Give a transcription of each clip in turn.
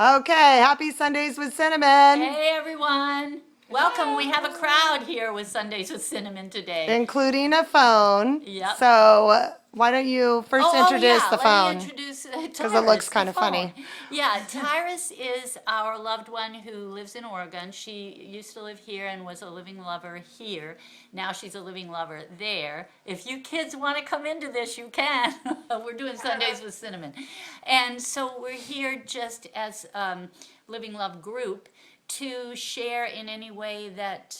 Okay, happy Sundays with Cinnamon. Hey everyone. Welcome. We have a crowd here with Sundays with Cinnamon today. Including a phone. Yep. So why don't you first introduce the Let phone? me introduce Because it looks kind of funny. Yeah, Tyrus is our loved one who lives in Oregon. She used to live here and was a living lover here. Now she's a living lover there. If you kids want to come into this, you can. We're doing Sundays with Cinnamon. And so we're here just as Living Love group to share in any way that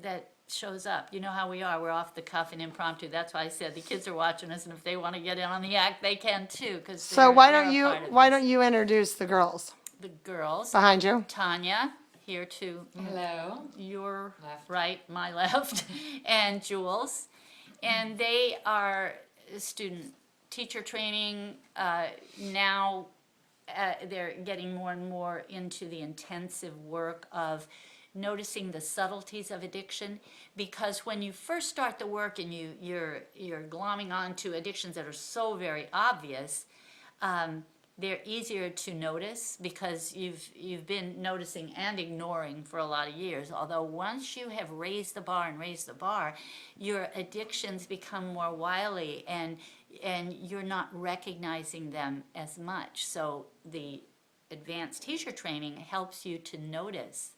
that shows up. You know how we are. We're off the cuff and impromptu. That's why I said the kids are watching us, and if they want to get in on the act, they can too. So why don't you introduce the girls the girls? behind you? Tanja here to Hello. your Left. right, my left, and Jules, and they are student teacher training now. They're getting more and more into the intensive work of noticing the subtleties of addiction, because when you first start the work and you're glomming onto addictions that are so very obvious, they're easier to notice because you've been noticing and ignoring for a lot of years. Although once you have raised the bar, your addictions become more wily and you're not recognizing them as much. So the advanced teacher training helps you to notice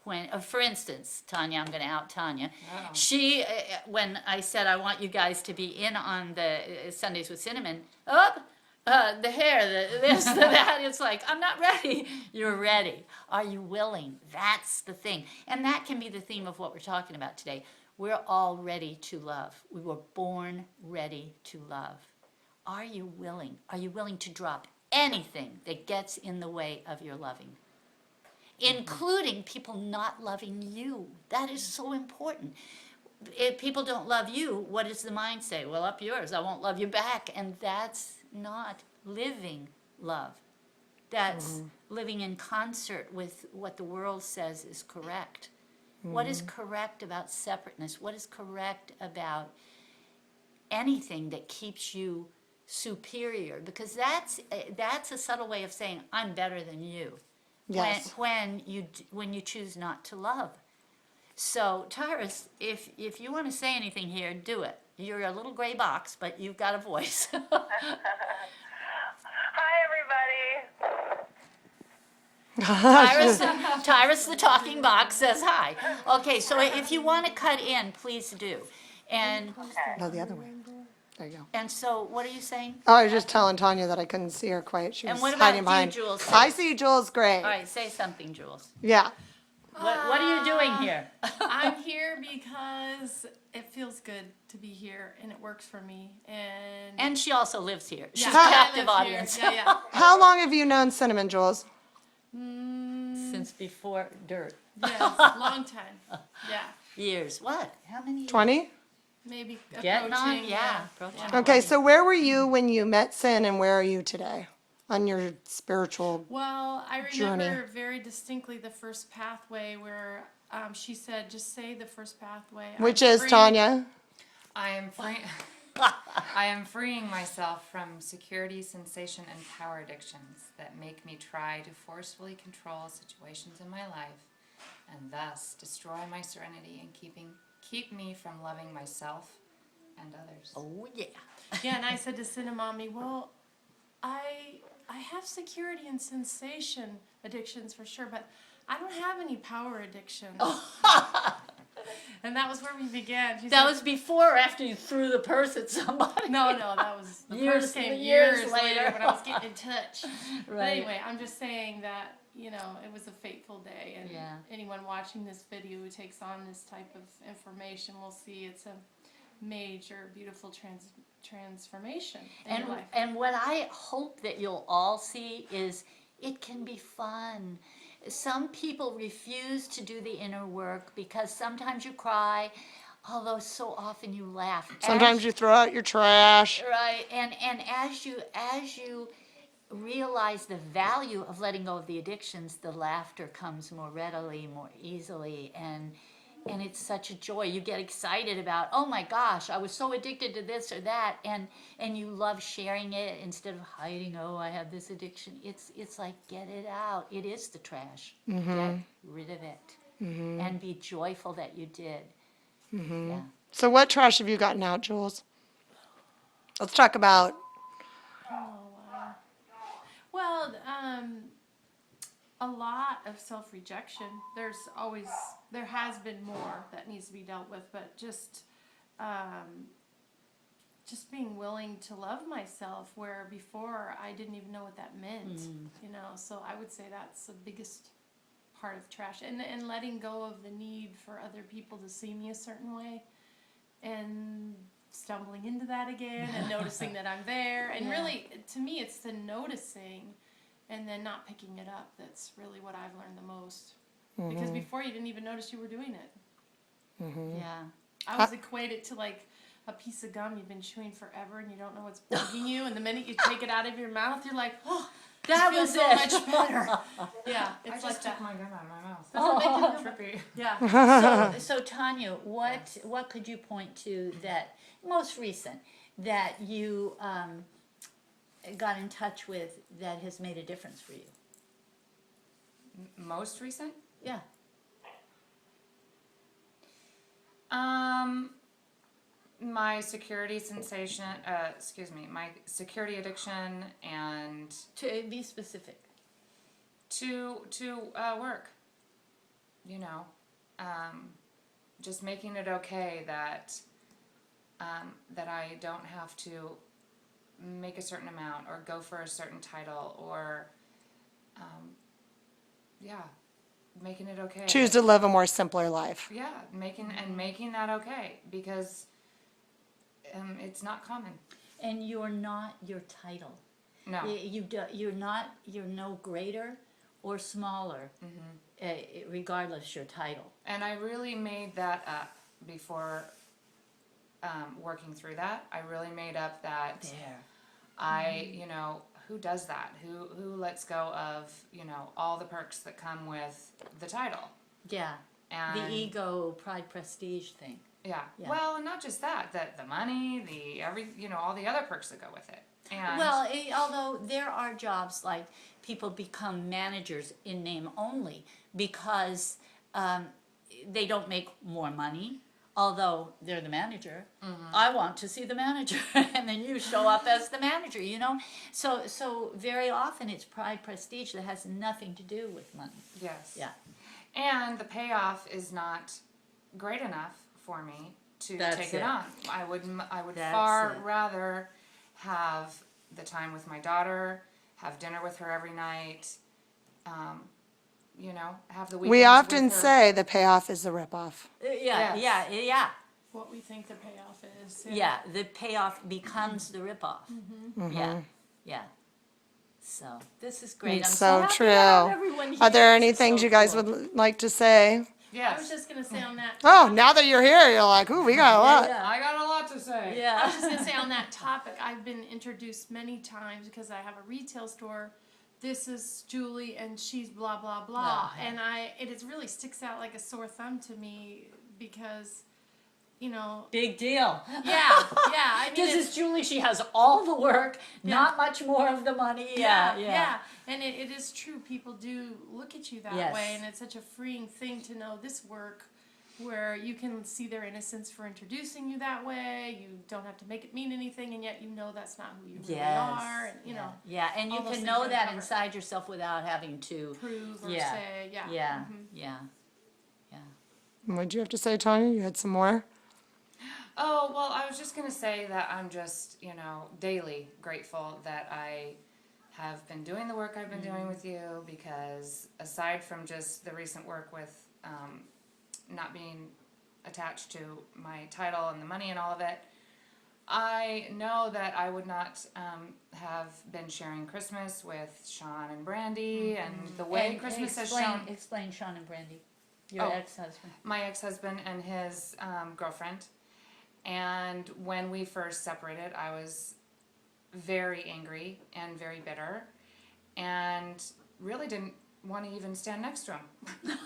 when, for instance, Tanja, I'm going to out Tanja. Oh. She, when I said I want you guys to be in on the Sundays with Cinnamon, the hair, this, that, it's like, I'm not ready. You're ready. Are you willing? That's the thing. And that can be the theme of what we're talking about today. We're all ready to love. We were born ready to love. Are you willing? Are you willing to drop anything that gets in the way of your loving? Including people not loving you. That is so important. If people don't love you, what does the mind say? Well, up yours, I won't love you back. And that's not living love. That's living in concert with what the world says is correct. What is correct about separateness? What is correct about anything that keeps you superior? Because that's a subtle way of saying I'm better than you. Yes. When you choose not to love. So Tyrus, if you want to say anything here, do it. You're a little gray box, but you've got a voice. Hi, everybody. Tyrus the talking box says hi. Okay, so if you want to cut in, please do. And No, the other way. There you go. and so what are you saying? Oh, I was just telling Tanya that I couldn't see her quite. She was And what about hiding you, behind. Jules? I see Jules great. All right, say something, Jules. Yeah. What are you doing here? I'm here because it feels good to be here and it works for me. And she also lives here. She's Yeah, a I captive live audience. Here. Yeah, How long have you known Cinnamon, Jules? Since before dirt. Yes, long time. Yeah, Years. What? How many years? 20? maybe Getting on? approaching. Yeah. Approaching. Okay, so where were you when you met Sin and where are you today on your spiritual? Well, I Journey. remember very distinctly the first pathway where she said, "Just say the first pathway." Which I'm is free. Tanya? I am freeing myself from security, sensation, and power addictions that make me try to forcefully control situations in my life and thus destroy my serenity and keep me from loving myself and others. Oh, yeah. Yeah, and I said to Cinnamommy, "Well, I have security and sensation addictions for sure, but I don't have any power addictions." And that was where we began. She That said, was before or after you threw the purse at somebody? No, that was the Years- first came years years later. later when I was getting in touch. But Right. anyway, I'm just saying that, it was a fateful day, and Yeah. anyone watching this video who takes on this type of information will see it's a major, beautiful transformation in your life. And what I hope that you'll all see is it can be fun. Some people refuse to do the inner work because sometimes you cry, although so often you laugh. Sometimes you throw out your trash. Right, and as you realize the value of letting go of the addictions, the laughter comes more readily, more easily, and and it's such a joy. You get excited about, oh my gosh, I was so addicted to this or that, and you love sharing it instead of hiding. Oh, I have this addiction. It's like, get it out. It is the trash. Get rid of it, and be joyful that you did. Yeah. So what trash have you gotten out, Jules? Let's talk about. Oh, wow. Well, a lot of self-rejection. There has been more that needs to be dealt with, but just being willing to love myself, where before I didn't even know what that meant, so I would say that's the biggest part of trash, and letting go of the need for other people to see me a certain way, and stumbling into that again, and noticing that I'm there, and really, to me, it's the noticing and then not picking it up that's really what I've learned the most, because before you didn't even notice you were doing it. Yeah. I was equated to like a piece of gum you've been chewing forever and you don't know what's bugging you, and the minute you take it out of your mouth, you're like, oh, That feels was so it. much better. Yeah, I it's just like took that. my gum out of my mouth. Doesn't it make you feel Trippy. Yeah. So Tanya, what could you point to that most recent that you got in touch with that has made a difference for you? Most recent? Yeah. My security sensation, my security addiction, and To be specific. to work. You know, just making it okay that I don't have to make a certain amount or go for a certain title or making it okay. Choose to live a more simpler life. Yeah, making that okay, because it's not common. And you're not your title. No. You're no greater or smaller, regardless your title. And I really made that up before working through that. I really made up that There. who does that? Who lets go of, all the perks that come with the title? Yeah. And The ego, pride, prestige thing. Yeah. Yeah. Well, and not just that, the money, all the other perks that go with it. And Well, although there are jobs like people become managers in name only because they don't make more money, although they're the manager. I want to see the manager, and then you show up as the manager. So very often it's pride, prestige that has nothing to do with money. yes. Yeah, And the payoff is not great enough for me to That's take it. it on. I would That's far it. rather have the time with my daughter, have dinner with her every night, have the weekends We often with her. say the payoff is the ripoff. yeah. What we think the payoff is. Yeah, the payoff becomes the ripoff. Yeah. So this is great. It's I'm so happy true. to have everyone Are there here. any This is things so you guys cool. would like to say? Yes. I was just going to say on that. Oh, now that you're here, you're like, ooh, we got a lot. Yeah. I got a lot to say. I was Yeah. just going to say on that topic, I've been introduced many times because I have a retail store. This is Julie and she's blah, blah, blah. Uh-huh. And it really sticks out like a sore thumb to me because, Big deal. yeah. I mean, This is Julie. She has all the work, not much more of the money. Yeah. And it is true. People do look at you that Yes. way, and it's such a freeing thing to know this work where you can see their innocence for introducing you that way. You don't have to make it mean anything, and yet you know that's not who you really Yes. are. And, Yeah, and you all those can things know are that covered. inside yourself without having to. prove or Yeah. say, yeah. Yeah. Mhm. Yeah. What'd you have to say, Tanya? You had some more? Oh, well, I was just going to say that I'm just, daily grateful that I have been doing the work I've been doing with you, because aside from just the recent work with not being attached to my title and the money and all of it, I know that I would not have been sharing Christmas with Sean and Brandy, and the way And Christmas has explain, shown Explain Sean and Brandy, your Oh. ex-husband. my ex-husband and his girlfriend. And when we first separated, I was very angry and very bitter, and really didn't want to even stand next to him.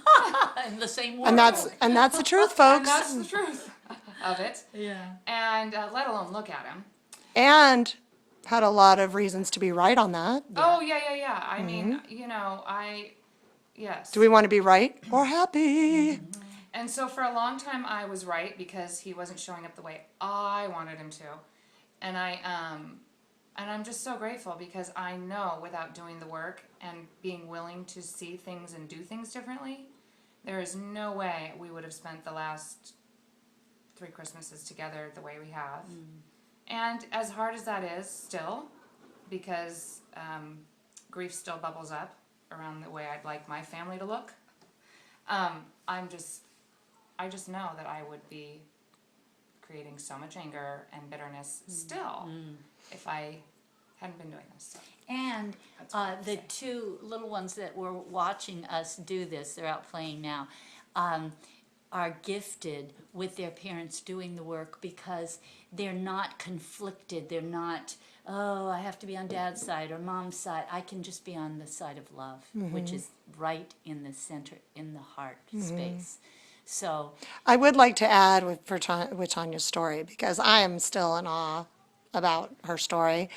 In the same world. And that's the truth, And folks. that's the truth of it. Yeah. And let alone look at him. And had a lot of reasons to be right on that. Oh, yeah. I mean, yes. Do we want to be right or happy? And so for a long time I was right because he wasn't showing up the way I wanted him to. And I'm just so grateful because I know without doing the work and being willing to see things and do things differently, there is no way we would have spent the last 3 Christmases together the way we have. And as hard as that is still, because grief still bubbles up around the way I'd like my family to look, I just know that I would be creating so much anger and bitterness still if I hadn't been doing this. So. And That's what I would the say. 2 little ones that were watching us do this, they're out playing now, are gifted with their parents doing the work because they're not conflicted. They're not, oh, I have to be on dad's side or mom's side. I can just be on the side of love, which is right in the center, in the heart space. So, I would like to add with Tanya's story because I am still in awe about her story.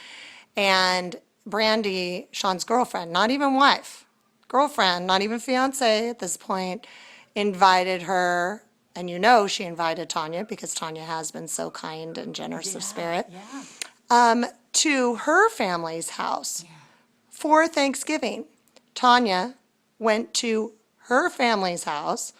And Brandy, Sean's girlfriend, not even wife, girlfriend, not even fiance at this point, invited her, and she invited Tanya because Tanya has been so kind and generous of spirit, to her family's house for Thanksgiving. Tanya went to her family's house,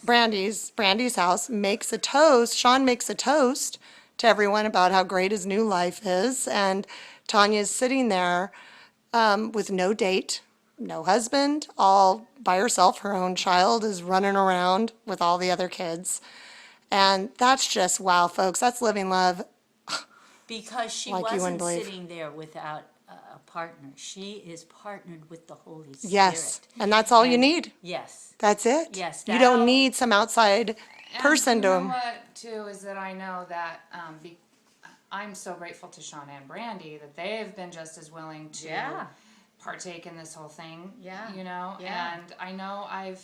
Brandy's house, makes a toast. Sean makes a toast to everyone about how great his new life is, and Tanya's sitting there with no date, no husband, all by herself. Her own child is running around with all the other kids. And that's just, wow, folks, that's living love. because she Like you wouldn't wasn't believe. sitting there without a partner, she is partnered with the Holy Spirit. Yes, and that's all you And- need. Yes. That's it. Yes, You don't that- need some outside person And you know to. what, too, is that I know that I'm so grateful to Sean and Brandy that they've been just as willing to Yeah. partake in this whole thing. Yeah. And Yeah. I know I've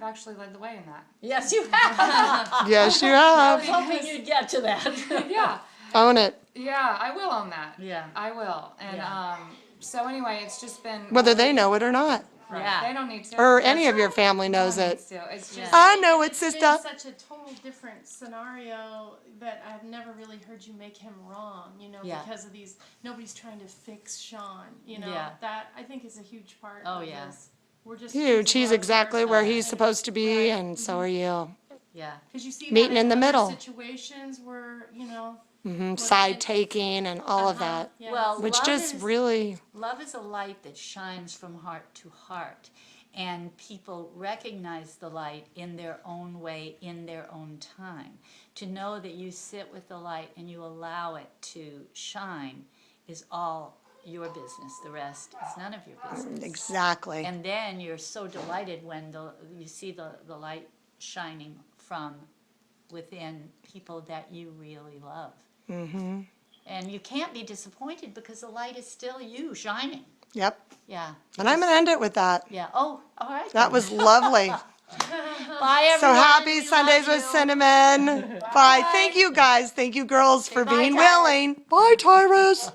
actually led the way in that. Yes, you have. Yes, you I was have. hoping you'd get to that. Yeah. Own it. Yeah, I will own that. Yeah. I will. And Yeah. so anyway, it's just been Whether they know it or not, Right. Yeah. They don't need to. or any of your family knows No one it. needs to. It's just Yeah. I know it, It's sister. been such a total different scenario that I've never really heard you make him wrong, Yeah. because of these, nobody's trying to fix Sean, Yeah. That I think is a huge part Oh, of yeah. this. We're just Huge. choosing He's our exactly part. where he's supposed to be, Right. and so are you. Yeah. Because you see Meeting that in the other middle. situations where, Side taking and all of that, yeah. Well, which love just is, really. love is a light that shines from heart to heart, and people recognize the light in their own way, in their own time. To know that you sit with the light and you allow it to shine is all your business. The rest is none of your business. Exactly. And then you're so delighted when you see the light shining from within people that you really love. Mm-hmm. And you can't be disappointed because the light is still you shining. Yep. Yeah. And I'm going to end it with that. Yeah. Oh, all right. That was lovely. Bye, everyone. So happy We Sundays love with you. Cinnamon. Bye. Thank you guys. Thank you girls for bye, being Tyrus. willing. Bye, Tyrus.